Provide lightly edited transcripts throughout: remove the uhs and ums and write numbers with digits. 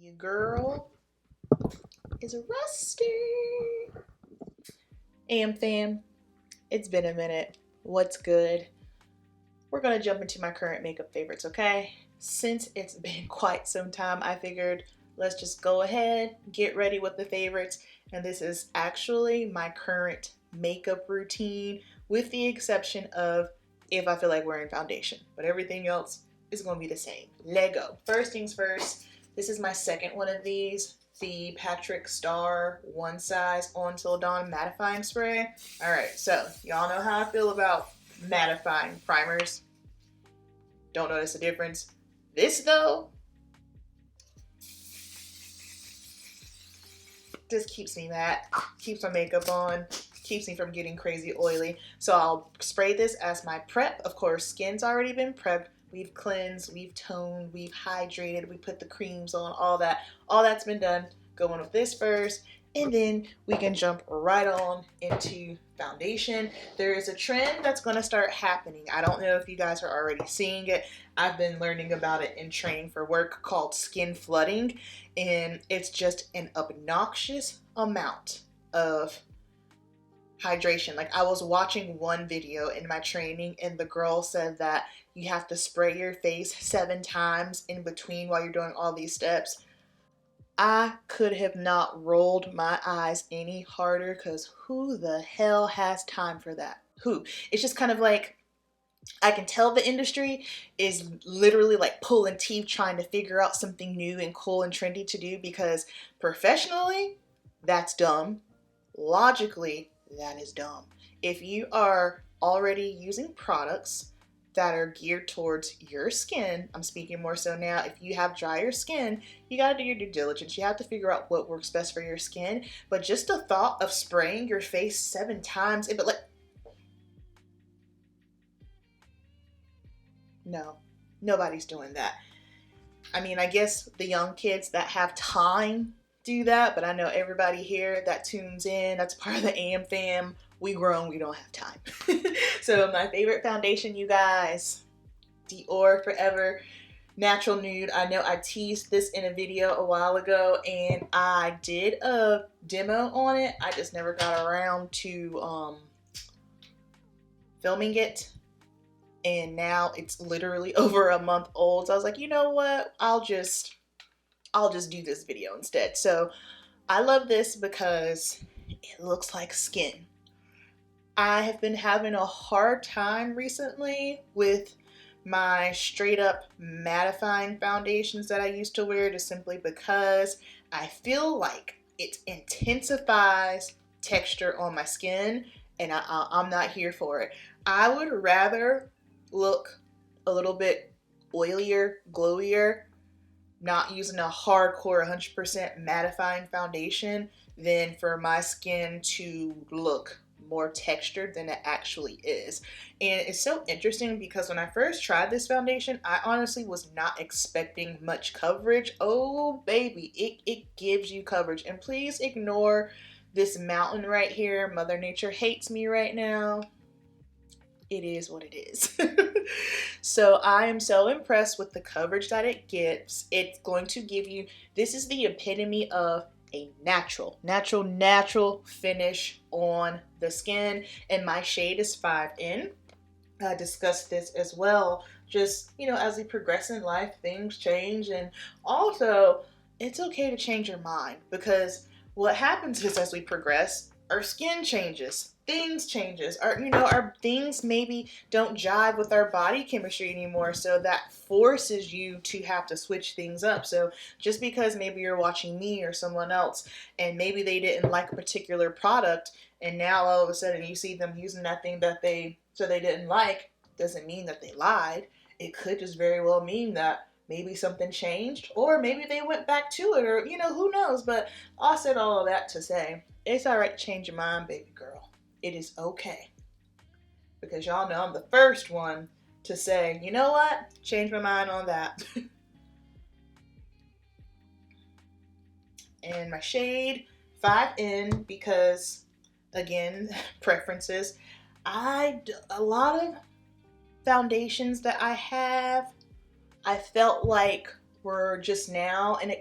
Your girl is rusty. AmFam, it's been a minute. What's good? We're gonna jump into my current makeup favorites, okay? Since it's been quite some time, I figured let's just go ahead, get ready with the favorites. And this is actually my current makeup routine, with the exception of if I feel like wearing foundation. But everything else is gonna be the same. Lego. First things first, this is my second one of these. The Patrick Star One Size On Till Dawn mattifying spray. All right, so y'all know how I feel about mattifying primers. Don't notice a difference. This though, just keeps me matte, keeps my makeup on, keeps me from getting crazy oily. So I'll spray this as my prep. Of course, skin's already been prepped. We've cleansed, we've toned, we've hydrated, we put the creams on, all that. All that's been done. Going with this first, and then we can jump right on into foundation. There is a trend that's going to start happening. I don't know if you guys are already seeing it. I've been learning about it in training for work, called skin flooding, and it's just an obnoxious amount of hydration. Like, I was watching one video in my training and the girl said that you have to spray your face 7 times in between while you're doing all these steps. I could have not rolled my eyes any harder, because who the hell has time for that? Who? It's just kind of like, I can tell the industry is literally like pulling teeth trying to figure out something new and cool and trendy to do, because professionally, that's dumb. Logically, that is dumb. If you are already using products that are geared towards your skin, I'm speaking more so now, if you have drier skin, you gotta do your due diligence. You have to figure out what works best for your skin. But just the thought of spraying your face 7 times, but like, no, nobody's doing that. I mean, I guess the young kids that have time do that, but I know everybody here that tunes in, that's part of the AmFam, we grown, we don't have time. So my favorite foundation, you guys, Dior Forever Natural Nude. I know I teased this in a video a while ago and I did a demo on it. I just never got around to filming it. And now it's literally over a month old. So I was like, you know what? I'll just do this video instead. So I love this because it looks like skin. I have been having a hard time recently with my straight up mattifying foundations that I used to wear, just simply because I feel like it intensifies texture on my skin, and I'm not here for it. I would rather look a little bit oilier, glowier, not using a hardcore 100% mattifying foundation, than for my skin to look more textured than it actually is. And it's so interesting because when I first tried this foundation, I honestly was not expecting much coverage. Oh baby, it gives you coverage. And please ignore this mountain right here. Mother Nature hates me right now. It is what it is. So I am so impressed with the coverage that it gives. It's going to give you, this is the epitome of a natural finish on the skin. And my shade is 5N. I discussed this as well. Just, you know, as we progress in life, things change. And also, it's okay to change your mind, because what happens is, as we progress, our skin changes, things changes, our things maybe don't jive with our body chemistry anymore, so that forces you to have to switch things up. So just because maybe you're watching me or someone else and maybe they didn't like a particular product, and now all of a sudden you see them using that thing that they didn't like, doesn't mean that they lied. It could just very well mean that maybe something changed, or maybe they went back to it, or, you know, who knows. But I said all of that to say, it's all right to change your mind, baby girl. It is okay. Because y'all know I'm the first one to say, you know what? Change my mind on that. And my shade, 5N, because, again, preferences. A lot of foundations that I have, I felt like were just now, and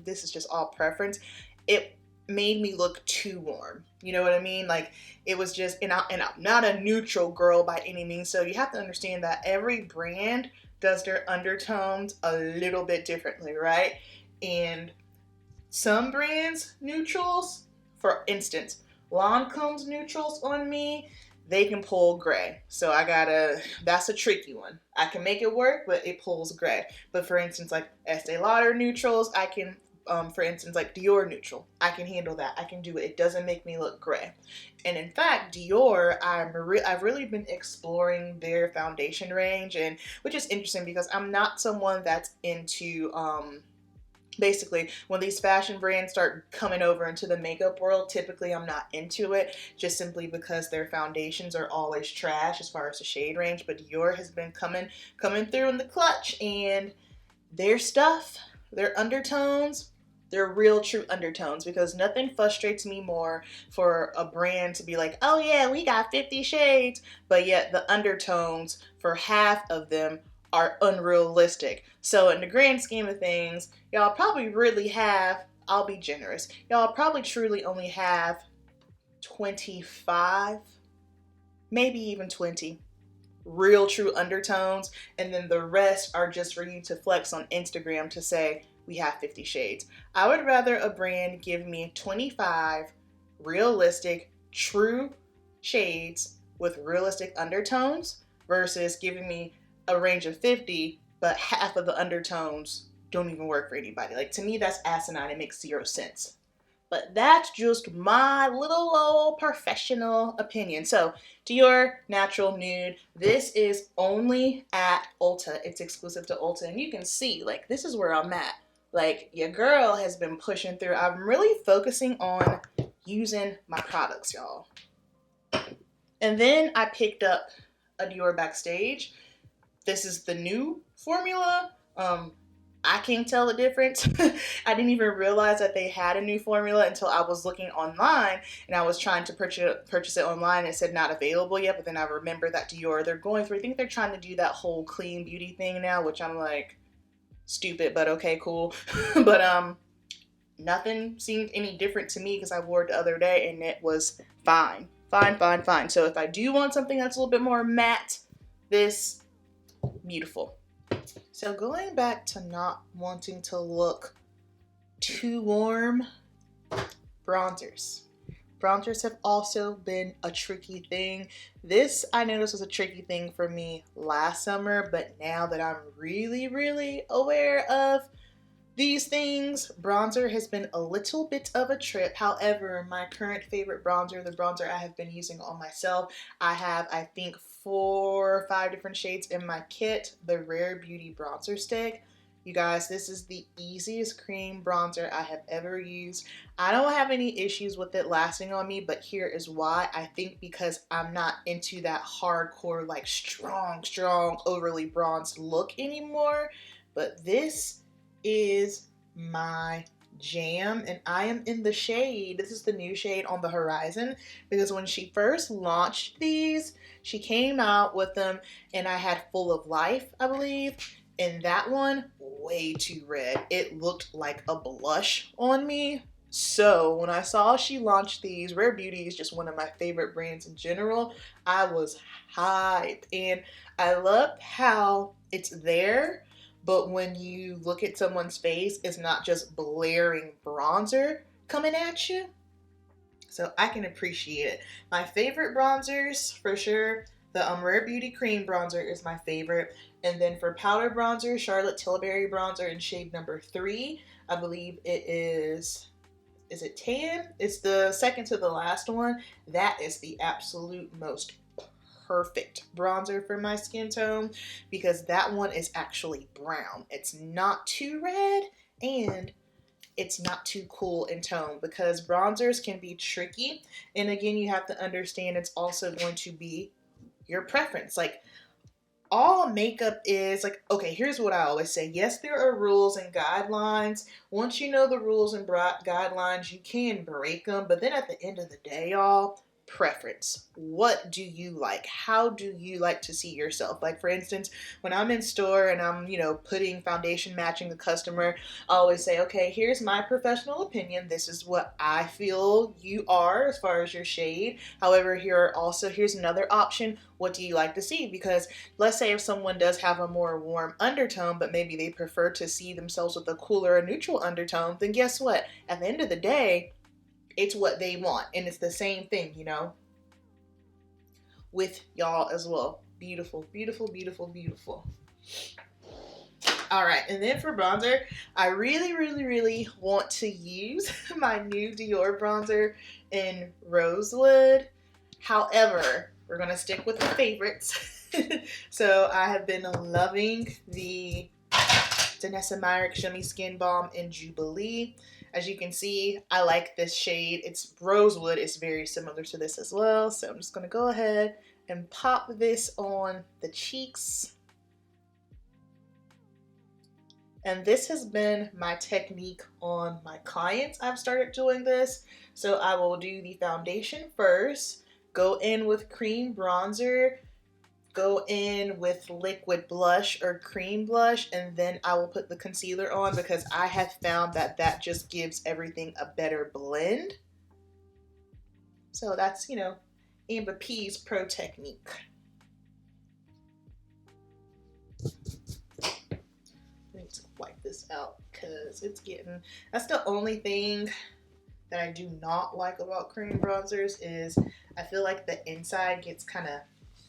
this is just all preference, it made me look too warm. You know what I mean? Like, it was just, and I'm not a neutral girl by any means, so you have to understand that every brand does their undertones a little bit differently, right? And some brands, neutrals, for instance, Lancome's neutrals on me, they can pull gray. So that's a tricky one. I can make it work, but it pulls gray. But for instance, like Estee Lauder neutrals, I can, for instance, like Dior neutral, I can handle that. I can do it. It doesn't make me look gray. And in fact, Dior, I've really been exploring their foundation range, and which is interesting because I'm not someone that's into, basically, when these fashion brands start coming over into the makeup world, typically I'm not into it, just simply because their foundations are always trash as far as the shade range. But Dior has been coming through in the clutch, and their stuff, their undertones, they're real true undertones, because nothing frustrates me more for a brand to be like, oh yeah, we got 50 shades, but yet the undertones for half of them are unrealistic. So in the grand scheme of things, y'all probably really have, I'll be generous, y'all probably truly only have 25, maybe even 20 real true undertones, and then the rest are just for you to flex on Instagram to say, we have 50 shades. I would rather a brand give me 25 realistic, true shades with realistic undertones versus giving me a range of 50, but half of the undertones don't even work for anybody. Like, to me, that's asinine. It makes zero sense. But that's just my little old professional opinion. So, Dior Natural Nude. This is only at Ulta. It's exclusive to Ulta. And you can see, like, this is where I'm at. Like, your girl has been pushing through. I'm really focusing on using my products, y'all. And then I picked up a Dior Backstage. This is the new formula. I can't tell the difference. I didn't even realize that they had a new formula until I was looking online, and I was trying to purchase it online, and it said not available yet. But then I remember that Dior, they're going through, I think they're trying to do that whole clean beauty thing now, which I'm like, stupid, but okay, cool. But nothing seemed any different to me because I wore it the other day and it was fine. Fine. So if I do want something that's a little bit more matte, this, beautiful. So going back to not wanting to look too warm, bronzers. Bronzers have also been a tricky thing. This, I noticed, was a tricky thing for me last summer, but now that I'm really, really aware of these things, bronzer has been a little bit of a trip. However, my current favorite bronzer, the bronzer I have been using on myself, I have, I think, 4 or 5 different shades in my kit, the Rare Beauty Bronzer Stick. You guys, this is the easiest cream bronzer I have ever used. I don't have any issues with it lasting on me, but here is why. I think because I'm not into that hardcore, like strong, overly bronzed look anymore. But this is my jam, and I am in the shade. This is the new shade On the Horizon, because when she first launched these, she came out with them, and I had Full of Life, I believe. And that one, way too red. It looked like a blush on me. So when I saw she launched these, Rare Beauty is just one of my favorite brands in general. I was hyped. And I love how it's there, but when you look at someone's face, it's not just blaring bronzer coming at you. So I can appreciate it. My favorite bronzers, for sure, the Rare Beauty Cream Bronzer is my favorite. And then for powder bronzer, Charlotte Tilbury Bronzer in shade number 3. I believe it is it tan? It's the second to the last one. That is the absolute most perfect bronzer for my skin tone, because that one is actually brown. It's not too red, and it's not too cool in tone, because bronzers can be tricky. And again, you have to understand it's also going to be your preference. Like, all makeup is like, okay, here's what I always say. Yes, there are rules and guidelines. Once you know the rules and guidelines, you can break them. But then at the end of the day, y'all, preference. What do you like? How do you like to see yourself? Like, for instance, when I'm in store and I'm, you know, putting foundation matching the customer, I always say, okay, here's my professional opinion. This is what I feel you are as far as your shade. However, here's another option. What do you like to see? Because let's say if someone does have a more warm undertone, but maybe they prefer to see themselves with a cooler or neutral undertone, then guess what? At the end of the day, it's what they want. And it's the same thing, you know, with y'all as well. Beautiful, beautiful, beautiful, beautiful. All right, and then for bronzer, I really, really, really want to use my new Dior bronzer in Rosewood. However, we're gonna stick with the favorites. So I have been loving the Danessa Myricks Shimmy Skin Balm in Jubilee. As you can see, I like this shade. It's Rosewood. It's very similar to this as well. So I'm just going to go ahead and pop this on the cheeks. And this has been my technique on my clients. I've started doing this. So I will do the foundation first, go in with cream bronzer, go in with liquid blush or cream blush, and then I will put the concealer on because I have found that that just gives everything a better blend. So that's, you know, Amberp's pro technique. I need to wipe this out because it's getting, that's the only thing that I do not like about cream bronzers is I feel like the inside gets kind of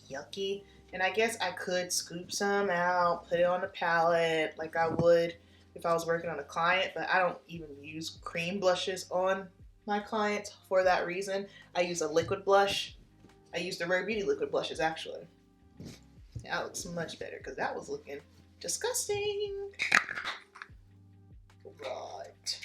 yucky, and I guess I could scoop some out, put it on the palette like I would if I was working on a client, but I don't even use cream blushes on my clients for that reason. I use a liquid blush. I use the Rare Beauty liquid blushes actually. That looks much better because that was looking disgusting. Right.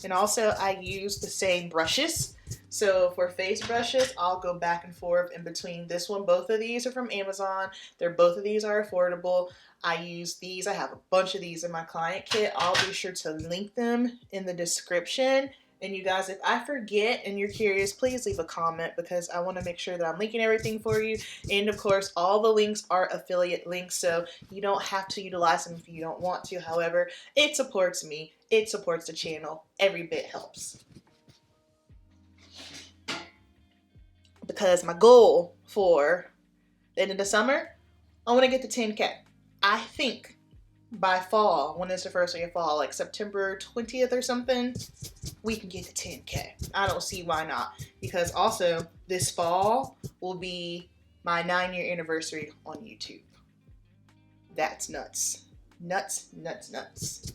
And also I use the same brushes. So for face brushes, I'll go back and forth in between this one. Both of these are from Amazon. Both of these are affordable. I use these. I have a bunch of these in my client kit. I'll be sure to link them in the description. And you guys, if I forget and you're curious, please leave a comment because I want to make sure that I'm linking everything for you. And of course, all the links are affiliate links, so you don't have to utilize them if you don't want to. However, it supports me. It supports the channel. Every bit helps. Because my goal for the end of the summer, I want to get to 10K. I think by fall, when it's the first day of fall, like September 20th or something, we can get to 10K. I don't see why not. Because also, this fall will be my 9-year anniversary on YouTube. That's nuts. Nuts, nuts, nuts.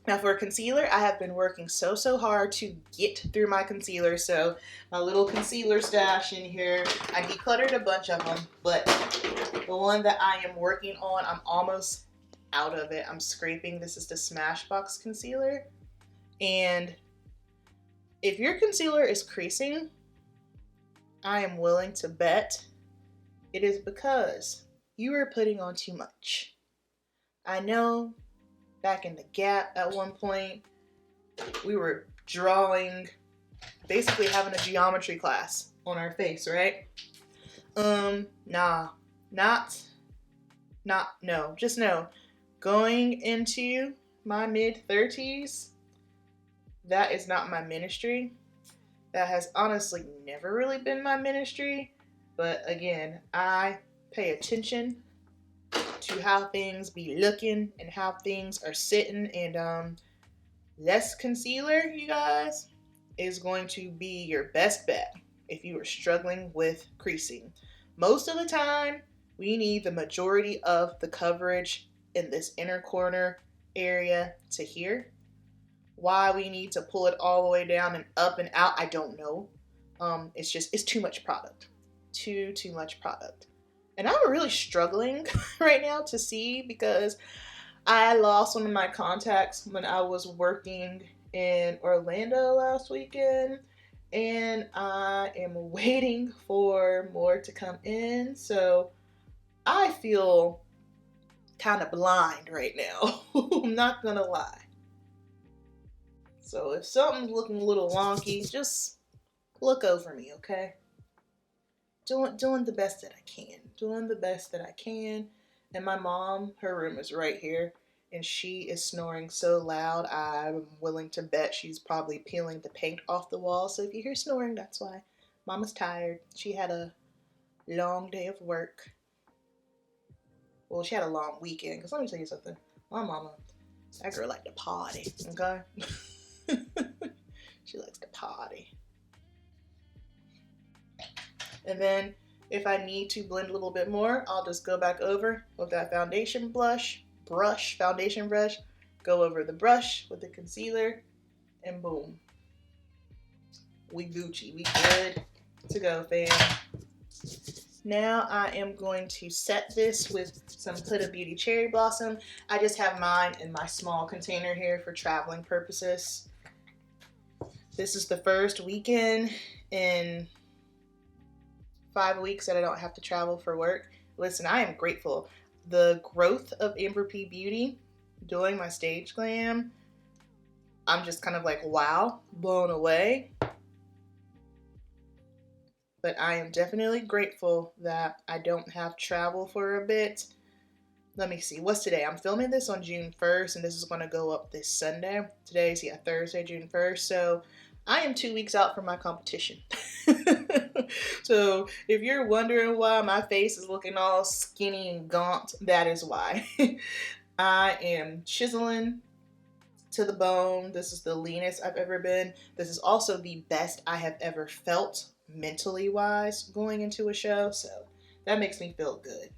Now for concealer, I have been working so hard to get through my concealer. So my little concealer stash in here, I decluttered a bunch of them, but the one that I am working on, I'm almost out of it. I'm scraping. This is the Smashbox concealer. And if your concealer is creasing, I am willing to bet it is because you are putting on too much. I know back in the Gap at one point, we were drawing, basically having a geometry class on our face, right? Just no. Going into my mid-30s, that is not my ministry. That has honestly never really been my ministry. But again, I pay attention to how things be looking and how things are sitting, and less concealer, you guys, is going to be your best bet if you are struggling with creasing. Most of the time, we need the majority of the coverage in this inner corner area to here. Why we need to pull it all the way down and up and out, I don't know. It's too much product. Too much product. And I'm really struggling right now to see because I lost one of my contacts when I was working in Orlando last weekend, and I am waiting for more to come in. So I feel kind of blind right now. I'm not gonna lie. So if something's looking a little wonky, just look over me, okay? Doing the best that I can. Doing the best that I can. And my mom, her room is right here, and she is snoring so loud, I'm willing to bet she's probably peeling the paint off the wall. So if you hear snoring, that's why. Mama's tired. She had a long day of work. Well, she had a long weekend, because let me tell you something. My mama, that girl like to party, okay? She likes to party. And then if I need to blend a little bit more, I'll just go back over with that foundation foundation brush, go over the brush with the concealer, and boom. We Gucci, we good to go, fam. Now I am going to set this with some Huda Beauty Cherry Blossom. I just have mine in my small container here for traveling purposes. This is the first weekend in 5 weeks that I don't have to travel for work. Listen, I am grateful. The growth of Amberp Beauty doing my stage glam, I'm just kind of like, wow, blown away. But I am definitely grateful that I don't have travel for a bit. Let me see, what's today? I'm filming this on June 1st, and this is going to go up this Sunday. Today's, Thursday, June 1st. So I am 2 weeks out from my competition. So if you're wondering why my face is looking all skinny and gaunt, that is why. I am chiseling to the bone. This is the leanest I've ever been. This is also the best I have ever felt mentally wise going into a show. So that makes me feel good,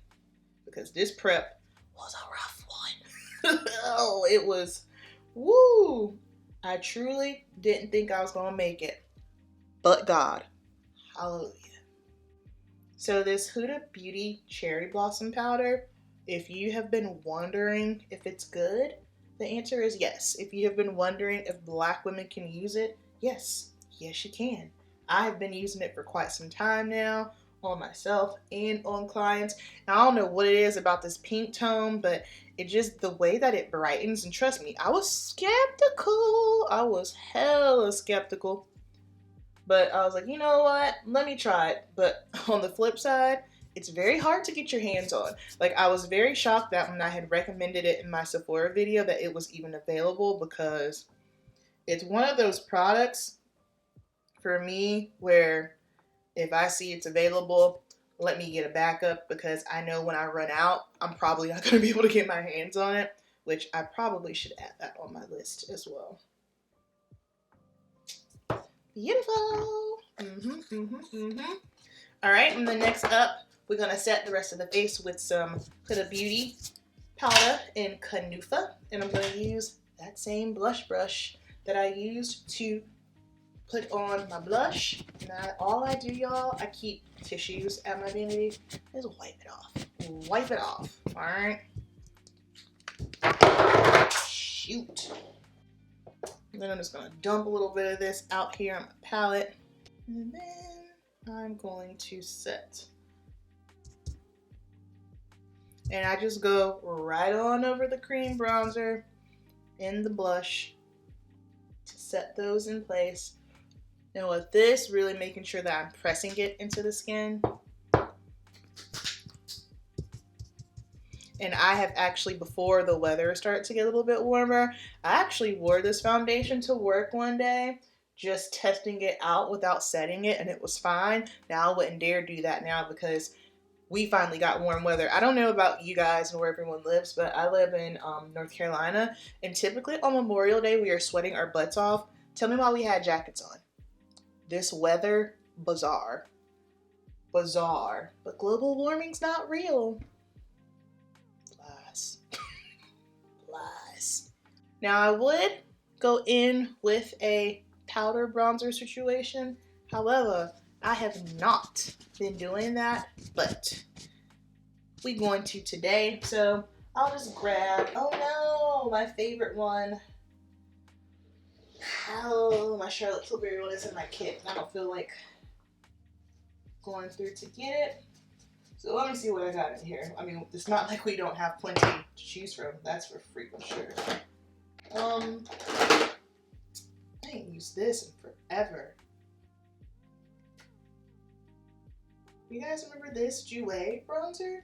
because this prep was a rough one. Oh, it was, woo. I truly didn't think I was going to make it, but God. Hallelujah. So this Huda Beauty Cherry Blossom Powder, if you have been wondering if it's good, the answer is yes. If you have been wondering if Black women can use it, yes. Yes, you can. I have been using it for quite some time now on myself and on clients. Now, I don't know what it is about this pink tone, but it just, the way that it brightens, and trust me, I was skeptical. I was hella skeptical. But I was like, you know what? Let me try it. But on the flip side, it's very hard to get your hands on. Like, I was very shocked that when I had recommended it in my Sephora video that it was even available, because it's one of those products for me where if I see it's available, let me get a backup, because I know when I run out, I'm probably not going to be able to get my hands on it, which I probably should add that on my list as well. Beautiful. All right, and then next up, we're going to set the rest of the face with some Huda Beauty powder in Canufa, and I'm going to use that same blush brush that I used to put on my blush. And all I do, y'all, I keep tissues at my vanity, is wipe it off. Wipe it off, all right? Shoot. And then I'm just going to dump a little bit of this out here on my palette. And then I'm going to set. And I just go right on over the cream bronzer and the blush to set those in place. And with this, really making sure that I'm pressing it into the skin. And I have actually, before the weather started to get a little bit warmer, I actually wore this foundation to work one day, just testing it out without setting it, and it was fine. Now I wouldn't dare do that now, because we finally got warm weather. I don't know about you guys and where everyone lives, but I live in North Carolina, and typically on Memorial Day we are sweating our butts off. Tell me why we had jackets on. This weather, bizarre. Bizarre. But global warming's not real. Lies. Lies. Now I would go in with a powder bronzer situation. However, I have not been doing that, but we're going to today. So I'll just grab, oh no, my favorite one. Oh, my Charlotte Tilbury one is in my kit. I don't feel like going through to get it. So let me see what I got in here. I mean, it's not like we don't have plenty to choose from. That's for freaking sure. used this in forever. You guys remember this Jouer bronzer?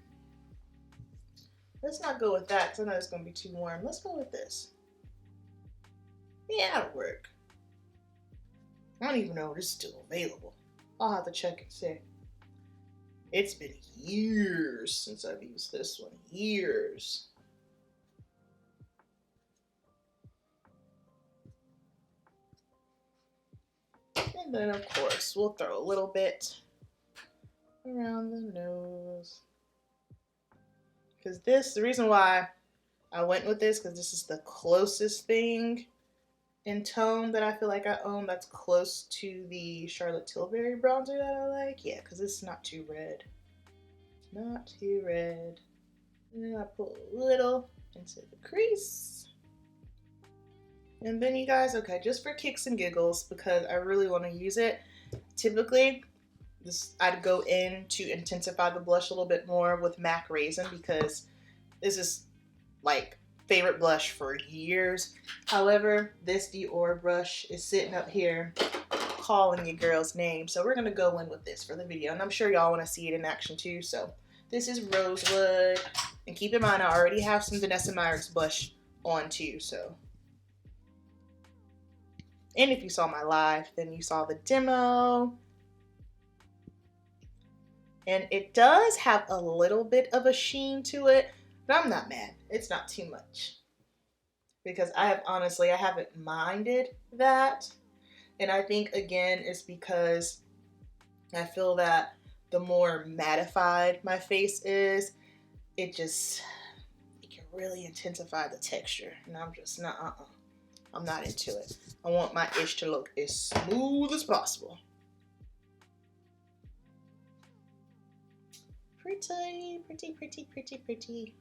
Let's not go with that because I know it's going to be too warm. Let's go with this. Yeah, that'll work. I don't even know if it's still available. I'll have to check and see. It's been years since I've used this one. Years. And then, of course, we'll throw a little bit around the nose. Because the reason why I went with this, because this is the closest thing in tone that I feel like I own that's close to the Charlotte Tilbury bronzer that I like. Yeah, because it's not too red. Not too red. And then I pull a little into the crease. And then you guys, okay, just for kicks and giggles, because I really want to use it. Typically, I'd go in to intensify the blush a little bit more with MAC Raisin because this is like favorite blush for years. However, this Dior brush is sitting up here calling your girl's name. So we're going to go in with this for the video. And I'm sure y'all want to see it in action too. So this is Rosewood. And keep in mind, I already have some Vanessa Meyer's blush on too. So, and if you saw my live, then you saw the demo. And it does have a little bit of a sheen to it, but I'm not mad. It's not too much. Because I haven't minded that. And I think, again, it's because I feel that the more mattified my face is, it can really intensify the texture. And I'm just not, I'm not into it. I want my ish to look as smooth as possible. Pretty, pretty, pretty, pretty, pretty.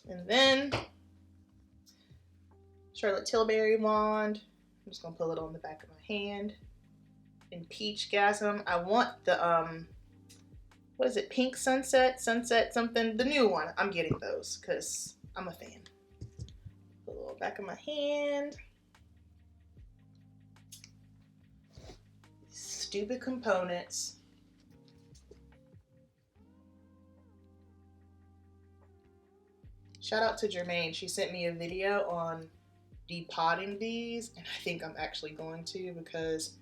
And then Charlotte Tilbury wand. I'm just gonna pull it on the back of my hand. In Peach Gasm, I want the what is it? Pink Sunset something. The new one. I'm getting those because I'm a fan. Put a little back of my hand. Stupid components. Shout out to Jermaine. She sent me a video on depotting these, and I think I'm actually going to because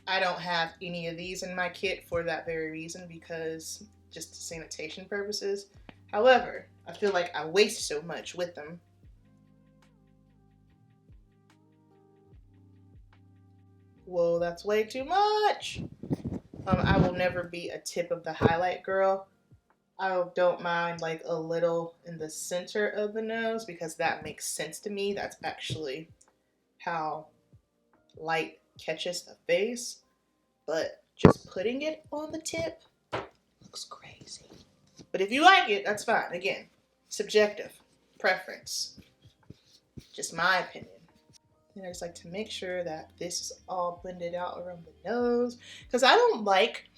I don't have any of these in my kit for that very reason, because just sanitation purposes. However, I feel like I waste so much with them. Whoa, that's way too much. I will never be a tip of the highlight girl. I don't mind like a little in the center of the nose because that makes sense to me. That's actually how light catches the face. But just putting it on the tip looks crazy. But if you like it, that's fine. Again, subjective preference. Just my opinion. And I just like to make sure that this is all blended out around the nose. Because I don't like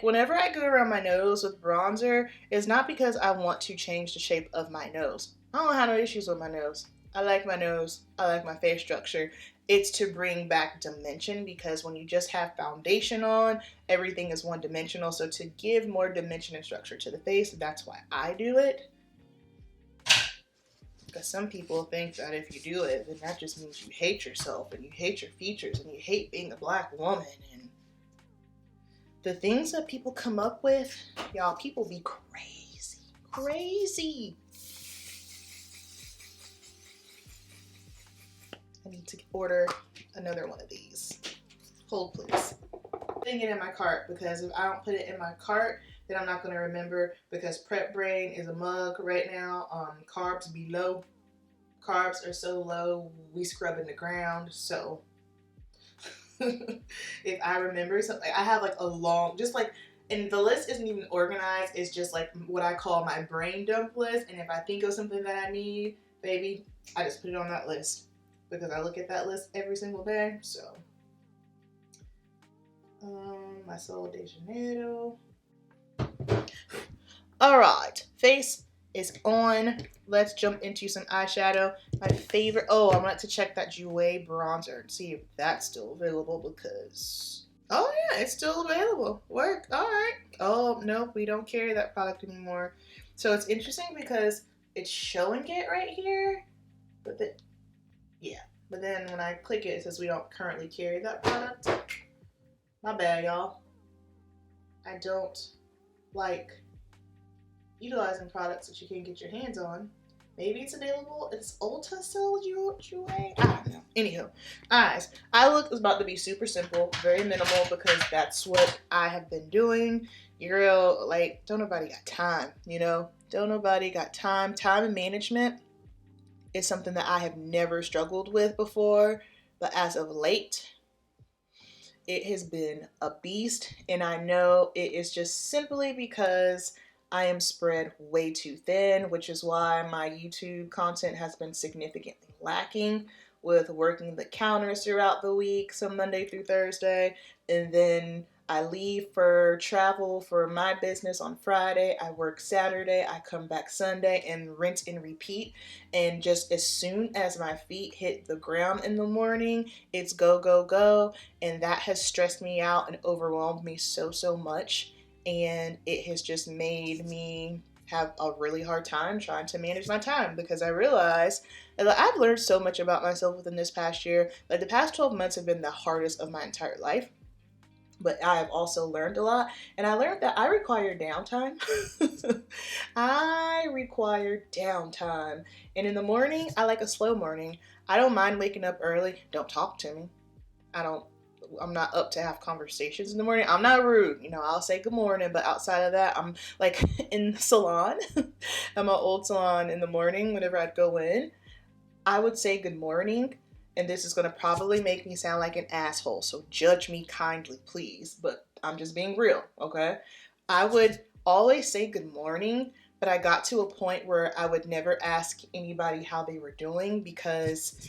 whenever I go around my nose with bronzer, it's not because I want to change the shape of my nose. I don't have no issues with my nose. I like my nose. I like my face structure. It's to bring back dimension, because when you just have foundation on, everything is one dimensional. So to give more dimension and structure to the face, that's why I do it. Because some people think that if you do it, then that just means you hate yourself and you hate your features and you hate being a black woman. And the things that people come up with, y'all, people be crazy. Crazy. I need to order another one of these. Hold, please. Putting it in my cart, because if I don't put it in my cart, then I'm not going to remember, because prep brain is a mug right now. Carbs be low. Carbs are so low, we scrub in the ground. So if I remember something, I have like a long, just like, and the list isn't even organized. It's just like what I call my brain dump list. And if I think of something that I need, baby, I just put it on that list, because I look at that list every single day. So my Sol de Janeiro. All right, face is on. Let's jump into some eyeshadow. My favorite, oh, I wanted to check that Jouer bronzer and see if that's still available because, oh yeah, it's still available. Work, all right. Oh, no, we don't carry that product anymore. So it's interesting because it's showing it right here, but yeah. But then when I click it, it says we don't currently carry that product. My bad, y'all. I don't like utilizing products that you can't get your hands on. Maybe it's available. It's Ulta still, Jouer? I don't know. Anywho, eyes. Eye look is about to be super simple, very minimal, because that's what I have been doing. Girl, like, don't nobody got time, you know? Don't nobody got time. Time management is something that I have never struggled with before, but as of late, it has been a beast, and I know it is just simply because I am spread way too thin, which is why my YouTube content has been significantly lacking, with working the counters throughout the week, so Monday through Thursday, and then I leave for travel for my business on Friday. I work Saturday, I come back Sunday, and rinse and repeat. And just as soon as my feet hit the ground in the morning, it's go, go, go. And that has stressed me out and overwhelmed me so, so much. And it has just made me have a really hard time trying to manage my time, because I realize that I've learned so much about myself within this past year. Like, the past 12 months have been the hardest of my entire life. But I have also learned a lot, and I learned that I require downtime. I require downtime. And in the morning, I like a slow morning. I don't mind waking up early. Don't talk to me. I'm not up to have conversations in the morning. I'm not rude. You know, I'll say good morning, but outside of that, I'm like in the salon, at my old salon in the morning, whenever I'd go in, I would say good morning. And this is going to probably make me sound like an asshole, so judge me kindly, please. But I'm just being real, okay? I would always say good morning, but I got to a point where I would never ask anybody how they were doing, because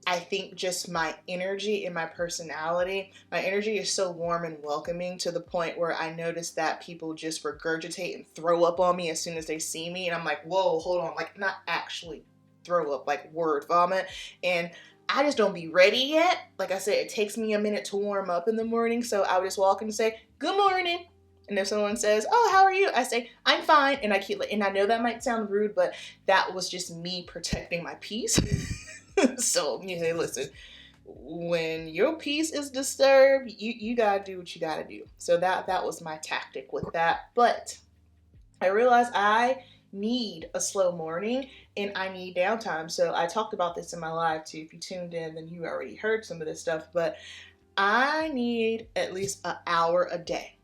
I think just my energy and my personality, my energy is so warm and welcoming, to the point where I notice that people just regurgitate and throw up on me as soon as they see me. And I'm like, whoa, hold on, like, not actually throw up, like word vomit. And I just don't be ready yet. Like I said, it takes me a minute to warm up in the morning. So I would just walk in and say, good morning. And if someone says, oh, how are you? I say, I'm fine. And I know that might sound rude, but that was just me protecting my peace. So, hey, listen, when your peace is disturbed, you gotta do what you gotta do. So that was my tactic with that. But I realized I need a slow morning and I need downtime. So I talked about this in my live too. If you tuned in, then you already heard some of this stuff. But I need at least an hour a day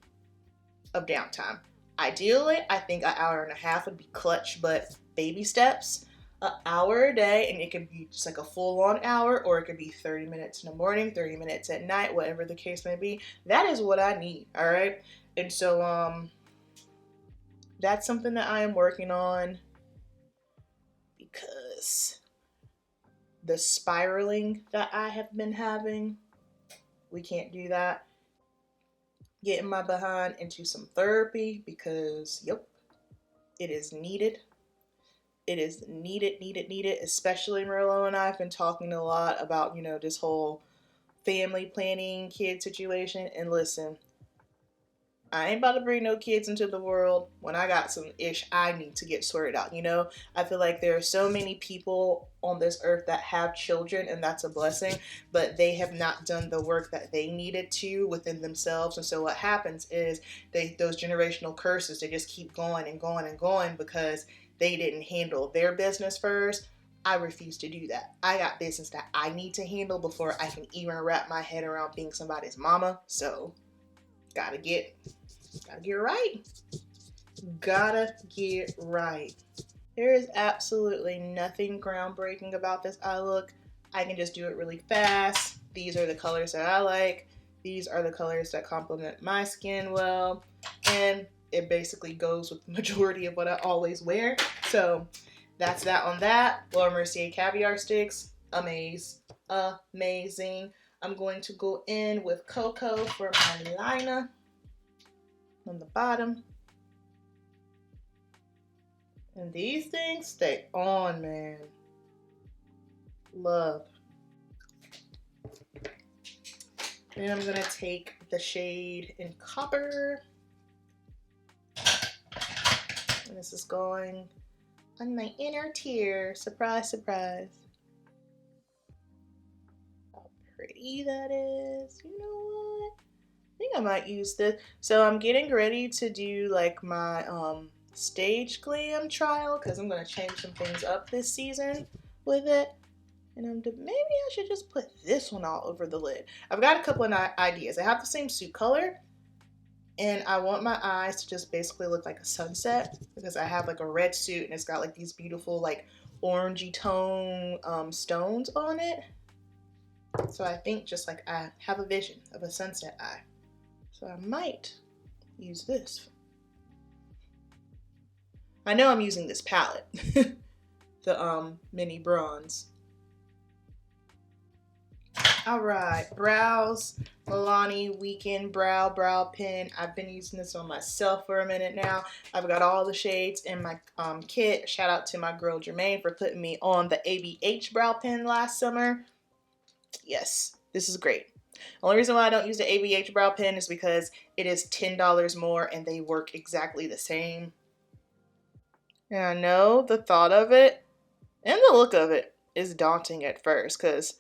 of downtime. Ideally, I think an hour and a half would be clutch, but baby steps. An hour a day, and it could be just like a full-on hour, or it could be 30 minutes in the morning, 30 minutes at night, whatever the case may be. That is what I need, all right? And so, that's something that I am working on, because the spiraling that I have been having, we can't do that. Getting my behind into some therapy, because, yep, it is needed. It is needed, especially Merlot and I have been talking a lot about, you know, this whole family planning, kid situation. And listen, I ain't about to bring no kids into the world when I got some ish I need to get sorted out, you know? I feel like there are so many people on this earth that have children, and that's a blessing, but they have not done the work that they needed to within themselves. And so what happens is those generational curses, they just keep going and going and going, because they didn't handle their business first. I refuse to do that. I got business that I need to handle before I can even wrap my head around being somebody's mama. So, gotta get right. Gotta get right. There is absolutely nothing groundbreaking about this eye look. I can just do it really fast. These are the colors that I like. These are the colors that complement my skin well. And it basically goes with the majority of what I always wear. So that's that on that. Laura Mercier Caviar Sticks. Amazing. I'm going to go in with Cocoa for my liner on the bottom. And these things stay on, man. Love. Then I'm gonna take the shade in Copper. And this is going on my inner tear. Surprise, surprise. How pretty that is. You know what? I think I might use this. So I'm getting ready to do like my stage glam trial because I'm gonna change some things up this season with it. And maybe I should just put this one all over the lid. I've got a couple of ideas. I have the same suit color, and I want my eyes to just basically look like a sunset because I have like a red suit and it's got like these beautiful like orangey tone stones on it. So I think just like I have a vision of a sunset eye. So I might use this. I know I'm using this palette, the mini bronze. All right, brows, Milani Weekend Brow Pen. I've been using this on myself for a minute now. I've got all the shades in my kit. Shout out to my girl Jermaine for putting me on the ABH brow pen last summer. Yes, this is great. The only reason why I don't use the ABH brow pen is because it is $10 more and they work exactly the same. And I know the thought of it and the look of it is daunting at first because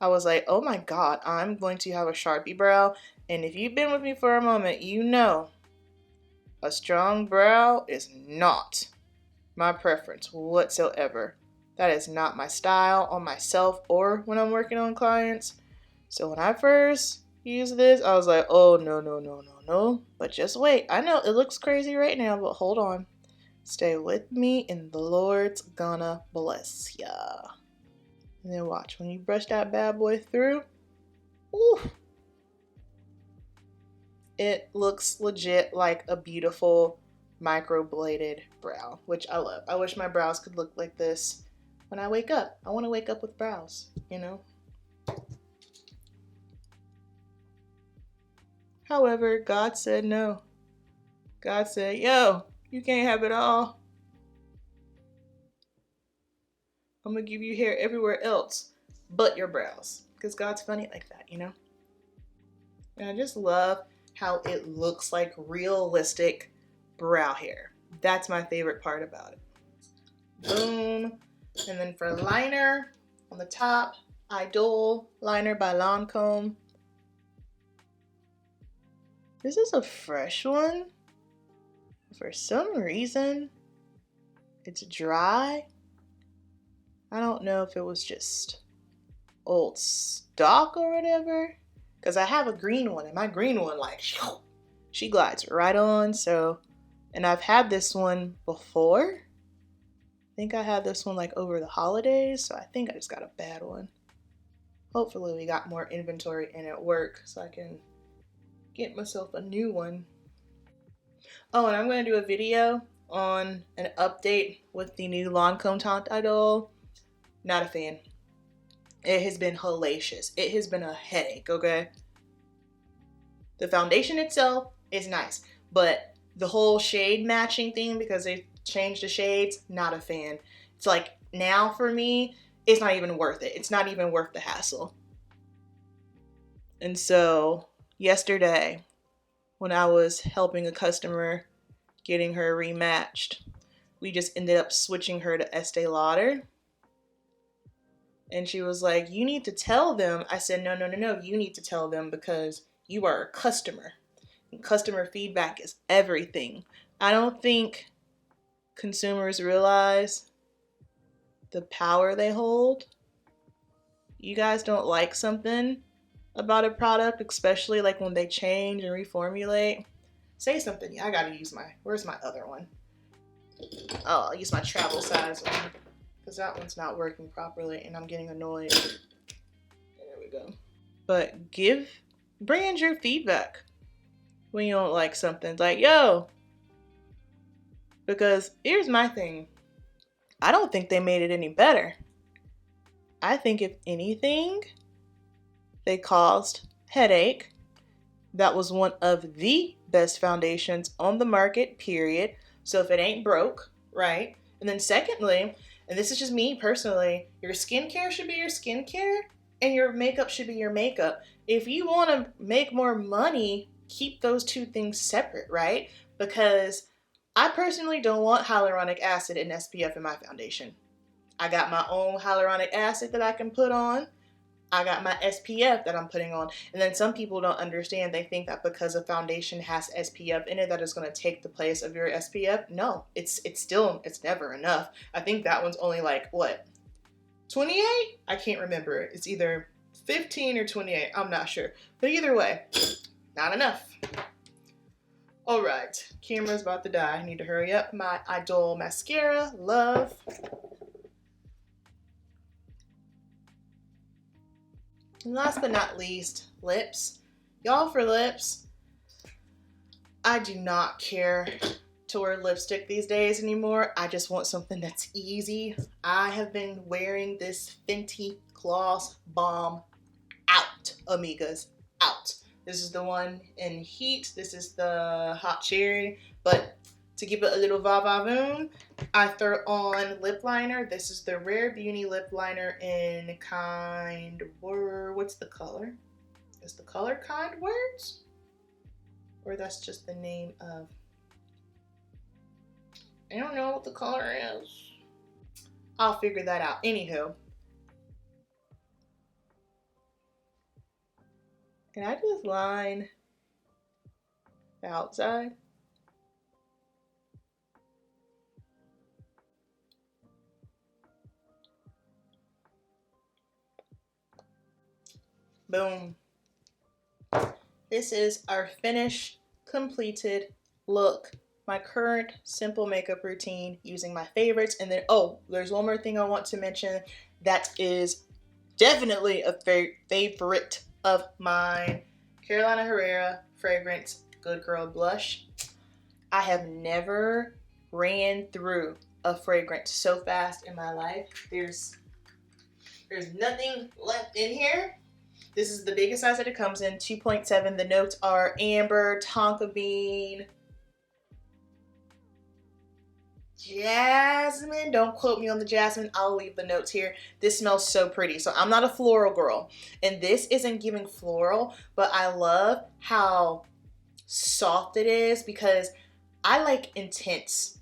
I was like, oh my God, I'm going to have a Sharpie brow. And if you've been with me for a moment, you know a strong brow is not my preference whatsoever. That is not my style on myself or when I'm working on clients. So when I first used this, I was like, oh no, no, no, no, no. But just wait. I know it looks crazy right now, but hold on. Stay with me and the Lord's gonna bless ya. And then watch, when you brush that bad boy through, ooh, it looks legit like a beautiful microbladed brow, which I love. I wish my brows could look like this when I wake up. I want to wake up with brows, you know? However, God said no. God said, yo, you can't have it all. I'm gonna give you hair everywhere else but your brows. Because God's funny like that, you know? And I just love how it looks like realistic brow hair. That's my favorite part about it. Boom. And then for liner, on the top, Idol liner by Lancome. This is a fresh one. For some reason, it's dry. I don't know if it was just old stock or whatever. Because I have a green one, and my green one, like, she glides right on. So, and I've had this one before. I think I had this one like over the holidays. So I think I just got a bad one. Hopefully we got more inventory in at work so I can get myself a new one. Oh, and I'm going to do a video on an update with the new Lancome Taunt Idol. Not a fan. It has been hellacious. It has been a headache, okay? The foundation itself is nice, but the whole shade matching thing, because they changed the shades, not a fan. It's like, now for me, it's not even worth it. It's not even worth the hassle. And so, yesterday, when I was helping a customer getting her rematched, we just ended up switching her to Estee Lauder. And she was like, you need to tell them. I said, no, you need to tell them because you are a customer. And customer feedback is everything. I don't think consumers realize the power they hold. You guys don't like something about a product, especially like when they change and reformulate. Say something. I gotta use where's my other one? Oh, I'll use my travel size one. Because that one's not working properly and I'm getting annoyed. There we go. But bring in your feedback when you don't like something. Like, yo. Because here's my thing. I don't think they made it any better. I think if anything, they caused headache. That was one of the best foundations on the market, period. So if it ain't broke, right? And then secondly, and this is just me personally, your skincare should be your skincare and your makeup should be your makeup. If you want to make more money, keep those two things separate, right? Because I personally don't want hyaluronic acid and SPF in my foundation. I got my own hyaluronic acid that I can put on. I got my SPF that I'm putting on. And then some people don't understand. They think that because a foundation has SPF in it, that is going to take the place of your SPF. No, it's never enough. I think that one's only like, what, 28? I can't remember. It's either 15 or 28. I'm not sure. But either way, not enough. All right, camera's about to die. I need to hurry up. My Idol mascara, love. And last but not least, lips. Y'all, for lips, I do not care to wear lipstick these days anymore. I just want something that's easy. I have been wearing this Fenty Gloss Bomb out, amigas, out. This is the one in Heat. This is the Hot Cherry. But to give it a little va-va-voom, I throw on lip liner. This is the Rare Beauty lip liner in Kind Words. What's the color? Is the color Kind Words? Or that's just the name of... I don't know what the color is. I'll figure that out. Anywho. Can I just line the outside? Boom. This is our finished, completed look. My current simple makeup routine using my favorites. And then, oh, there's one more thing I want to mention that is definitely a favorite of mine. Carolina Herrera fragrance Good Girl Blush. I have never ran through a fragrance so fast in my life. There's nothing left in here. This is the biggest size that it comes in, 2.7. The notes are amber, tonka bean, jasmine. Don't quote me on the jasmine. I'll leave the notes here. This smells so pretty. So I'm not a floral girl, and this isn't giving floral, but I love how soft it is because I like intense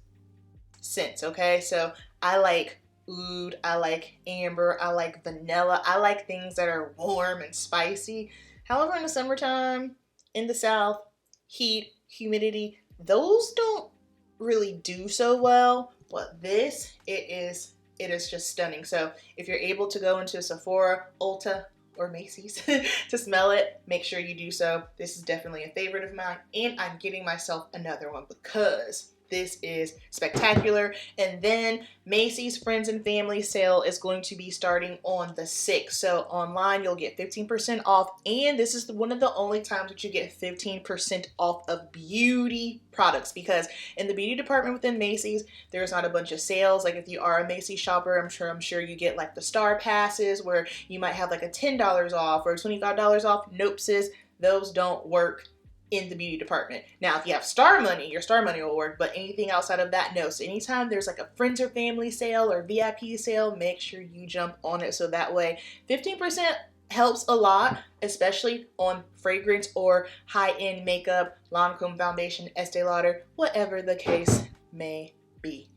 scents, okay? So I like oud, I like amber, I like vanilla, I like things that are warm and spicy. However, in the summertime, in the South, heat, humidity, those don't really do so well. But this, it is just stunning. So if you're able to go into Sephora, Ulta, or Macy's to smell it, make sure you do so. This is definitely a favorite of mine, and I'm getting myself another one because this is spectacular. And then Macy's Friends and Family sale is going to be starting on the 6th. So online you'll get 15% off, and this is one of the only times that you get 15% off of beauty products, because in the beauty department within Macy's, there's not a bunch of sales. Like if you are a Macy's shopper, I'm sure you get like the star passes where you might have like a $10 off or $25 off. Nope, sis, those don't work in the beauty department. Now, if you have star money, your star money will work, but anything outside of that, no. So anytime there's like a friends or family sale or VIP sale, make sure you jump on it. So that way 15% helps a lot, especially on fragrance or high-end makeup, Lancome foundation, Estee Lauder, whatever the case may be.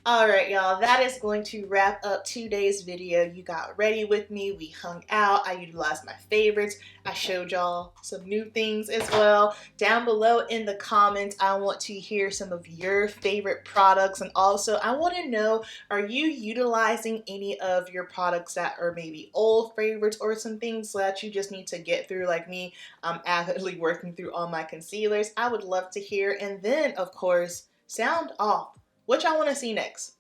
Alright, y'all, that is going to wrap up today's video. You got ready with me, we hung out, I utilized my favorites, I showed y'all some new things as well. Down below in the comments, I want to hear some of your favorite products, and also I want to know, are you utilizing any of your products that are maybe old favorites or some things that you just need to get through like me? I'm avidly working through all my concealers. I would love to hear, and then of course, sound off. What y'all want to see next?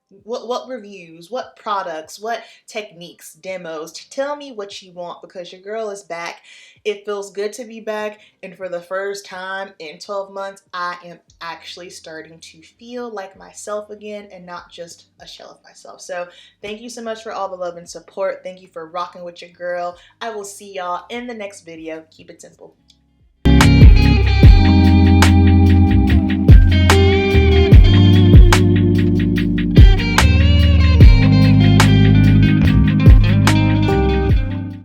What reviews, what products, what techniques, demos? Tell me what you want, because your girl is back. It feels good to be back, and for the first time in 12 months, I am actually starting to feel like myself again and not just a shell of myself. So thank you so much for all the love and support. Thank you for rocking with your girl. I will see y'all in the next video. Keep it simple.